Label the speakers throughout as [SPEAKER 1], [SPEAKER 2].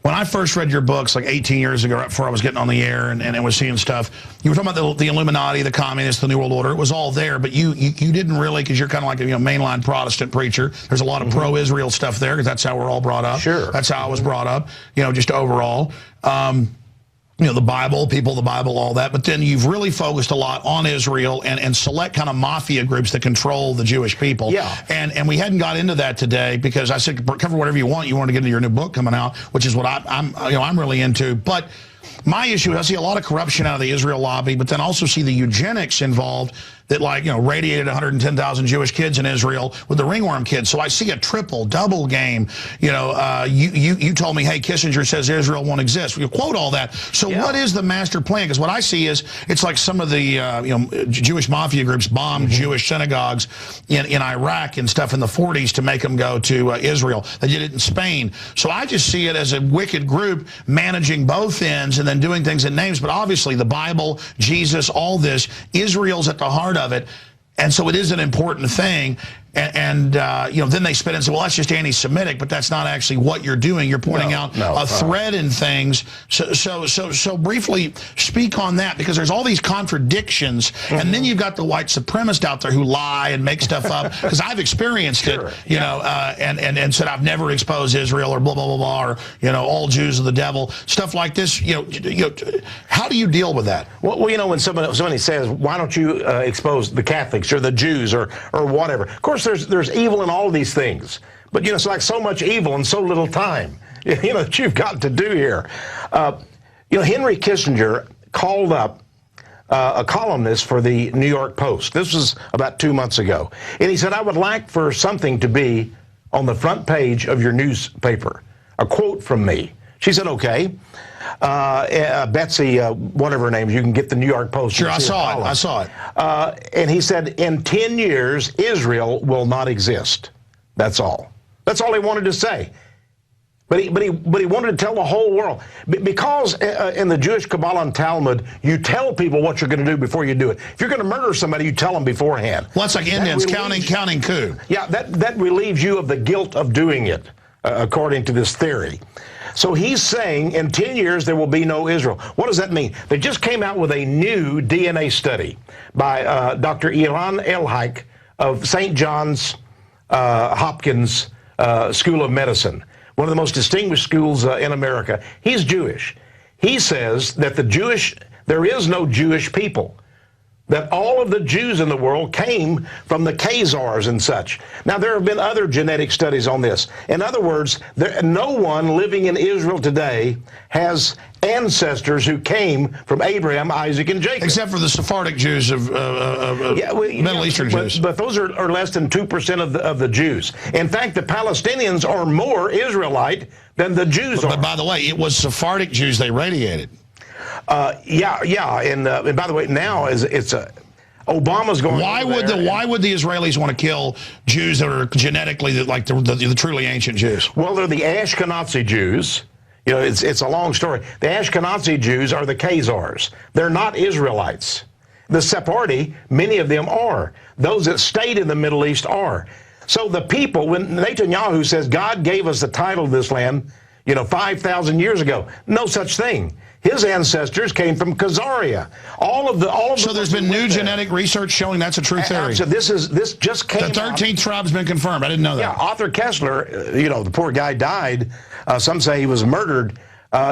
[SPEAKER 1] When I first read your books like 18 years ago, right before I was getting on the air and was seeing stuff, you were talking about the Illuminati, the communists, the New World Order. It was all there, but you didn't really, because you're kind of like a mainline Protestant preacher. There's a lot of pro-Israel stuff there because that's how we're all brought up.
[SPEAKER 2] Sure.
[SPEAKER 1] That's how I was brought up, just overall. The Bible, people of the Bible, all that. But then you've really focused a lot on Israel and select kind of mafia groups that control the Jewish people.
[SPEAKER 2] Yeah.
[SPEAKER 1] And we hadn't got into that today because I said cover whatever you want. You want to get into your new book coming out, which is what I'm really into. But my issue is I see a lot of corruption out of the Israel lobby, but then also see the eugenics involved that radiated 110,000 Jewish kids in Israel with the ringworm kids. So I see a double game. You told me, hey, Kissinger says Israel won't exist. You quote all that. So what is the master plan? Because what I see is it's like some of the Jewish mafia groups bombed Jewish synagogues in Iraq and stuff in the 40s to make them go to Israel. They did it in Spain. So I just see it as a wicked group managing both ends and then doing things in names. But obviously the Bible, Jesus, all this, Israel's at the heart of it, and so it is an important thing. And then they spit in and say, well, that's just anti-Semitic, but that's not actually what you're doing. You're pointing out a thread in things. So briefly speak on that, because there's all these contradictions, and then you've got the white supremacists out there who lie and make stuff up, because I've experienced it, and said I've never exposed Israel or blah, blah, blah, blah, or, all Jews are the devil, stuff like this. How do you deal with that?
[SPEAKER 2] Well, when somebody says, why don't you expose the Catholics or the Jews or whatever? Of course, there's evil in all of these things, but it's like so much evil in so little time that you've got to do here. Henry Kissinger called up a columnist for the New York Post. This was about 2 months ago, and he said, I would like for something to be on the front page of your newspaper, a quote from me. She said, okay. Betsy, whatever her name is, you can get the New York Post.
[SPEAKER 1] Sure, I saw it.
[SPEAKER 2] And he said, in 10 years, Israel will not exist. That's all. That's all he wanted to say. But he wanted to tell the whole world. Because in the Jewish Kabbalah and Talmud, you tell people what you're going to do before you do it. If you're going to murder somebody, you tell them beforehand.
[SPEAKER 1] Well, that's like Indians counting coup.
[SPEAKER 2] Yeah, that relieves you of the guilt of doing it, according to this theory. So he's saying in 10 years there will be no Israel. What does that mean? They just came out with a new DNA study by Dr. Ilan Elhaik of St. John's Hopkins School of Medicine, one of the most distinguished schools in America. He's Jewish. He says that there is no Jewish people, that all of the Jews in the world came from the Khazars and such. Now, there have been other genetic studies on this. In other words, no one living in Israel today has ancestors who came from Abraham, Isaac, and Jacob.
[SPEAKER 1] Except for the Sephardic Jews of Middle Eastern Jews.
[SPEAKER 2] But those are less than 2% of the Jews. In fact, the Palestinians are more Israelite than the Jews are.
[SPEAKER 1] But by the way, it was Sephardic Jews they radiated.
[SPEAKER 2] And by the way, now Obama's going.
[SPEAKER 1] Why would the Israelis want to kill Jews that are genetically like the truly ancient Jews?
[SPEAKER 2] Well, they're the Ashkenazi Jews. It's a long story. The Ashkenazi Jews are the Khazars. They're not Israelites. The Sephardi, many of them are. Those that stayed in the Middle East are. So the people, when Netanyahu says God gave us the title of this land, 5,000 years ago, no such thing. His ancestors came from Khazaria. So
[SPEAKER 1] there's been new genetic research showing that's a true theory.
[SPEAKER 2] So this just came.
[SPEAKER 1] The 13th tribe's been confirmed. I didn't know that.
[SPEAKER 2] Yeah, Arthur Kessler, the poor guy died. Some say he was murdered.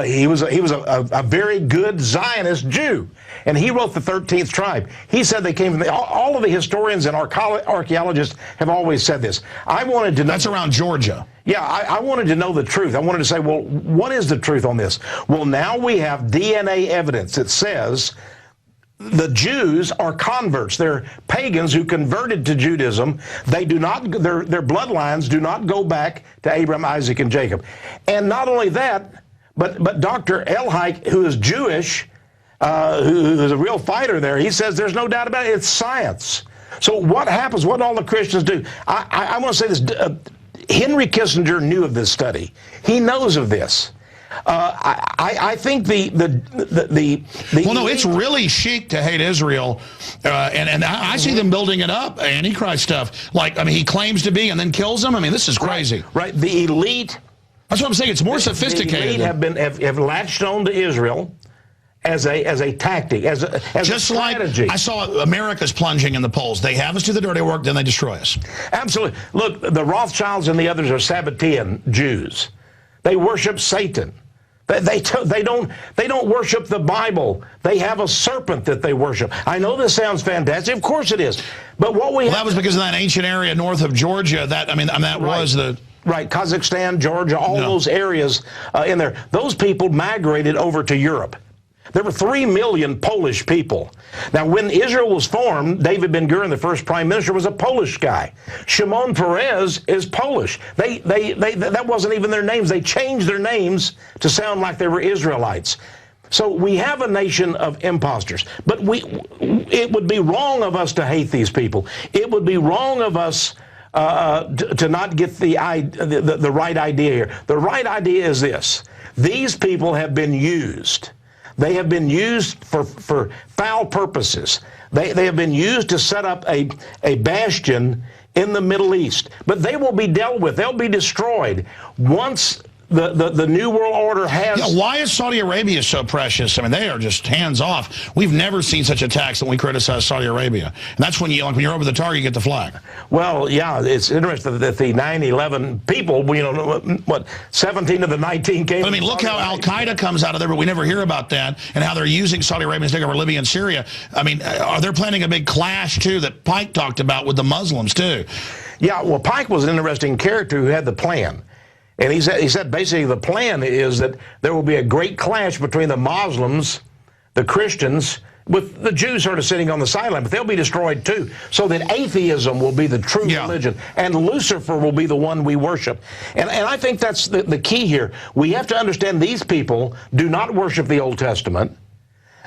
[SPEAKER 2] He was a very good Zionist Jew, and he wrote the 13th tribe. He said they came from all of the historians and archaeologists have always said this. I wanted to know.
[SPEAKER 1] That's around Georgia.
[SPEAKER 2] Yeah, I wanted to know the truth. I wanted to say, well, what is the truth on this? Well, now we have DNA evidence that says the Jews are converts. They're pagans who converted to Judaism. They do not, their bloodlines do not go back to Abraham, Isaac, and Jacob. And not only that, but Dr. Elhaik, who is Jewish, who is a real fighter there, he says there's no doubt about it. It's science. So what happens? What do all the Christians do? I want to say this. Henry Kissinger knew of this study. He knows of this. I think well, no, it's really chic to hate Israel, and I see them building it up, Antichrist stuff. Like, he claims to be and then kills them. This is crazy. Right. The elite
[SPEAKER 1] That's what I'm saying. It's more sophisticated.
[SPEAKER 2] The elite have latched on to Israel as a tactic, as a strategy.
[SPEAKER 1] Like I saw America's plunging in the polls. They have us do the dirty work, then they destroy us.
[SPEAKER 2] Absolutely. Look, the Rothschilds and the others are Sabbatean Jews. They worship Satan. They don't worship the Bible. They have a serpent that they worship. I know this sounds fantastic. Of course it is. But what we
[SPEAKER 1] that was because of that ancient area north of Georgia. That was the
[SPEAKER 2] right, Kazakhstan, Georgia, all those areas in there. Those people migrated over to Europe. There were 3 million Polish people. Now, when Israel was formed, David Ben-Gurion, the first prime minister, was a Polish guy. Shimon Peres is Polish. That wasn't even their names. They changed their names to sound like they were Israelites. So we have a nation of imposters. But it would be wrong of us to hate these people. It would be wrong of us to not get the right idea here. The right idea is this. These people have been used. They have been used for foul purposes. They have been used to set up a bastion in the Middle East. But they will be dealt with. They'll be destroyed once the New World Order has...
[SPEAKER 1] Yeah, why is Saudi Arabia so precious? I mean, they are just hands off. We've never seen such attacks when we criticize Saudi Arabia. And that's when when you're over the target, you get the flag.
[SPEAKER 2] Well, yeah, it's interesting that the 9/11 people, 17 of the 19 came...
[SPEAKER 1] But, I mean, look how Al-Qaeda comes out of there, but we never hear about that, and how they're using Saudi Arabia to take over Libya and Syria. I mean, are they planning a big clash, too, that Pike talked about with the Muslims, too?
[SPEAKER 2] Yeah, well, Pike was an interesting character who had the plan. And he said basically the plan is that there will be a great clash between the Muslims, the Christians, with the Jews sort of sitting on the sideline, but they'll be destroyed too. So that atheism will be the true religion, and Lucifer will be the one we worship. And I think that's the key here. We have to understand these people do not worship the Old Testament.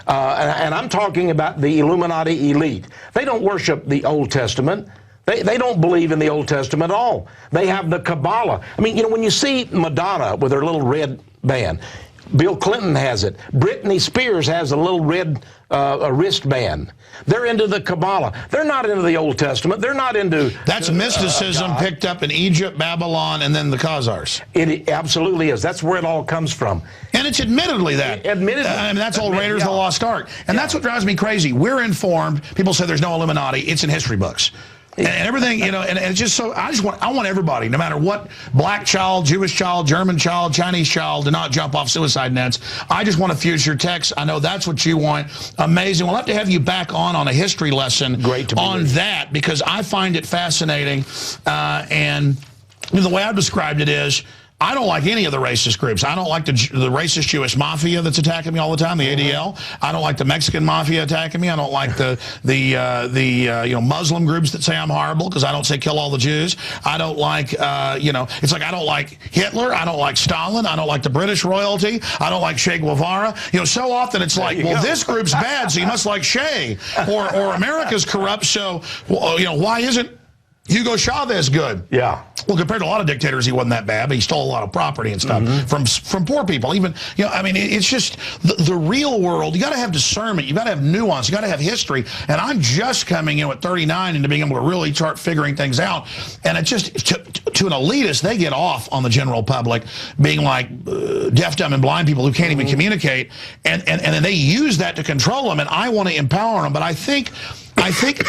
[SPEAKER 2] And I'm talking about the Illuminati elite. They don't worship the Old Testament. They don't believe in the Old Testament at all. They have the Kabbalah. I mean, when you see Madonna with her little red band, Bill Clinton has it. Britney Spears has a little red wristband. They're into the Kabbalah. They're not into the Old Testament. They're not into...
[SPEAKER 1] That's mysticism picked up in Egypt, Babylon, and then the Khazars.
[SPEAKER 2] It absolutely is. That's where it all comes from.
[SPEAKER 1] And it's admittedly that.
[SPEAKER 2] Admittedly.
[SPEAKER 1] I mean, that's old Raiders of the Lost Ark. And that's what drives me crazy. We're informed. People say there's no Illuminati. It's in history books. And everything, and it's just so, I want everybody, no matter what, black child, Jewish child, German child, Chinese child, to not jump off suicide nets. I just want to future text. I know that's what you want. Amazing. We'll have to have you back on a history lesson on that, because I find it fascinating. And the way I've described it is, I don't like any of the racist groups. I don't like the racist Jewish mafia that's attacking me all the time, the ADL. I don't like the Mexican mafia attacking me. I don't like the Muslim groups that say I'm horrible because I don't say kill all the Jews. I don't like it's like I don't like Hitler. I don't like Stalin. I don't like the British royalty. I don't like Che Guevara. So often it's like, well, this group's bad, so you must like Che, or America's corrupt, so why isn't Hugo Chavez good?
[SPEAKER 2] Yeah.
[SPEAKER 1] Well, compared to a lot of dictators, he wasn't that bad, but he stole a lot of property and stuff from poor people. Even, I mean, it's just the real world. You got to have discernment. You got to have nuance. You got to have history. And I'm just coming in at 39 into being able to really start figuring things out. And it just, to an elitist, they get off on the general public being like deaf, dumb, and blind people who can't even communicate. And then they use that to control them. And I want to empower them. But I think,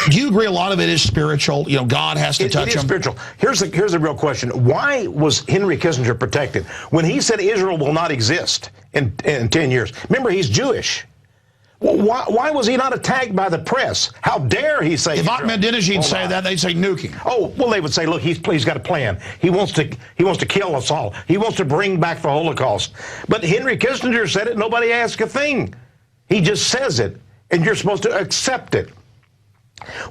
[SPEAKER 1] do you agree a lot of it is spiritual? God has to touch them.
[SPEAKER 2] It is spiritual. Here's the real question. Why was Henry Kissinger protected when he said Israel will not exist in 10 years? Remember, he's Jewish. Well, why was he not attacked by the press? How dare he say...
[SPEAKER 1] If Ahmadinejad say that, they'd say nuking.
[SPEAKER 2] Oh, well, they would say, look, he's got a plan. He wants to kill us all. He wants to bring back the Holocaust. But Henry Kissinger said it. Nobody asked a thing. He just says it, and you're supposed to accept it.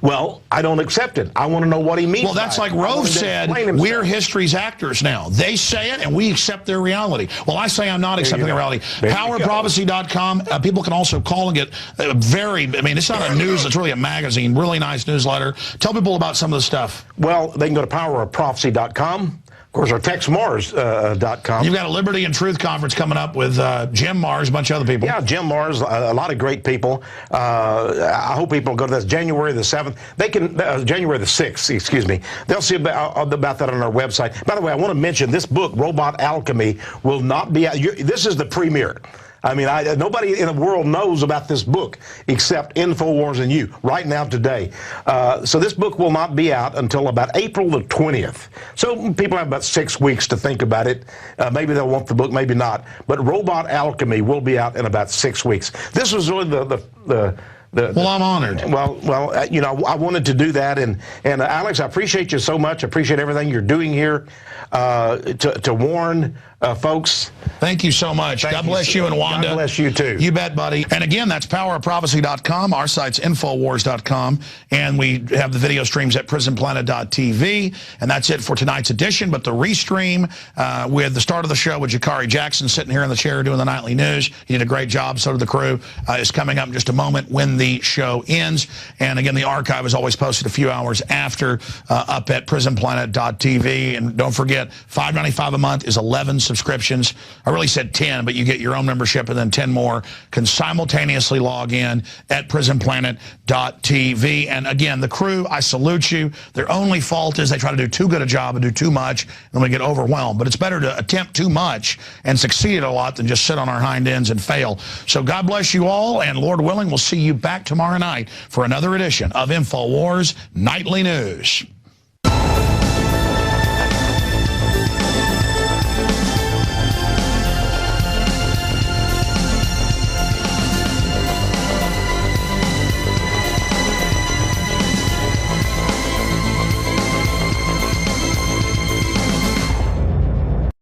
[SPEAKER 2] Well, I don't accept it. I want to know what he means.
[SPEAKER 1] Well, that's like Rove said, we're history's actors now. They say it, and we accept their reality. Well, I say I'm not accepting their reality. PowerProphecy.com. People can also call and get it's not a news, it's really a magazine, really nice newsletter. Tell people about some of the stuff.
[SPEAKER 2] Well, they can go to PowerOfProphecy.com. Of course, our TexMars.com.
[SPEAKER 1] You've got a Liberty and Truth conference coming up with Jim Mars, a bunch of other people.
[SPEAKER 2] Yeah, Jim Mars, a lot of great people. I hope people go to this January the 7th. They can, January the 6th, excuse me. They'll see about that on our website. By the way, I want to mention this book, Robot Alchemy, will not be out. This is the premiere. I mean, nobody in the world knows about this book except InfoWars and you right now today. So this book will not be out until about April the 20th. So people have about 6 weeks to think about it. Maybe they'll want the book, maybe not. But Robot Alchemy will be out in about 6 weeks. This was really
[SPEAKER 1] well, I'm honored.
[SPEAKER 2] Well, you know, I wanted to do that, and Alex, I appreciate you so much. I appreciate everything you're doing here to warn folks.
[SPEAKER 1] Thank you so much. God bless you and Wanda.
[SPEAKER 2] God bless you too.
[SPEAKER 1] You bet, buddy. And again, that's powerofprophecy.com. Our site's Infowars.com, and we have the video streams at prisonplanet.tv. And that's it for tonight's edition. But the restream with the start of the show with Jakari Jackson sitting here in the chair doing the nightly news. He did a great job. So did the crew. Is coming up in just a moment when the show ends. And again, the archive is always posted a few hours after up at prisonplanet.tv. And don't forget, $5.95 a month is 11 subscriptions. I really said 10, but you get your own membership, and then 10 more can simultaneously log in at prisonplanet.tv. And again, the crew, I salute you. Their only fault is they try to do too good a job and do too much, and then we get overwhelmed. But it's better to attempt too much and succeed at a lot than just sit on our hind ends and fail. So God bless you all, and Lord willing, we'll see you back tomorrow night for another edition of InfoWars Nightly News.